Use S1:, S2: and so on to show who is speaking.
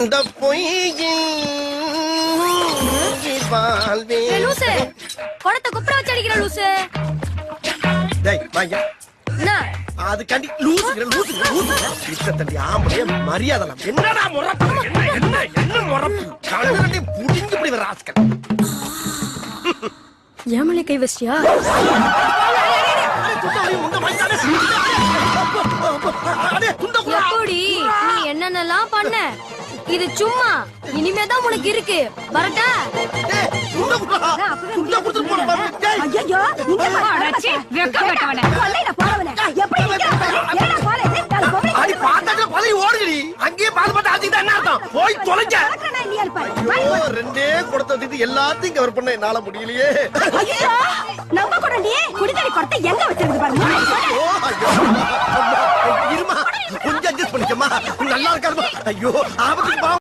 S1: இந்த பொய்யின் வாழ்வே.
S2: லூசு குடத்தை குப்புற வச்சு அடிக்கிற லூசு.
S1: டேய் வாங்க.
S2: என்ன
S1: அதுக்காண்டி லூசு தண்டி ஆம்பளைய மரியாதலாம். என்னடா முறப்பு? என்ன முறப்பு? கழுதை புடிஞ்சு இப்படி வர ஆஸ்கர்.
S2: ஏமலை கை வச்சியா? எப்படி நீ என்னென்னலாம் பண்ண? இது சும்மா, இனிமேதான் உனக்கு இருக்கு. வரட்டா?
S3: ஐயோ நீங்க பாடாச்சி வெக்கப்பட்டவனே கொல்லைல போறவனே எப்படி
S1: அடி பாத்தால பதறி ஓடுடி. அங்கேயே பாத்து பாத்து ஆதிக்கு என்ன அர்த்தம்? போய் தொலைங்க. ஐயோ ரெண்டே கொடுத்ததுக்கு எல்லாத்தையும் கவர் பண்ண என்னால முடியலையே.
S3: ஐயோ நம்ம கொடண்டி குடிதடி கொடத்தை எங்க வச்சிருக்கு பாருங்க.
S1: இருமா கொஞ்சம் அட்ஜஸ்ட் பண்ணிக்கமா. நல்லா இருக்காதுமா. ஐயோ ஆபத்துக்கு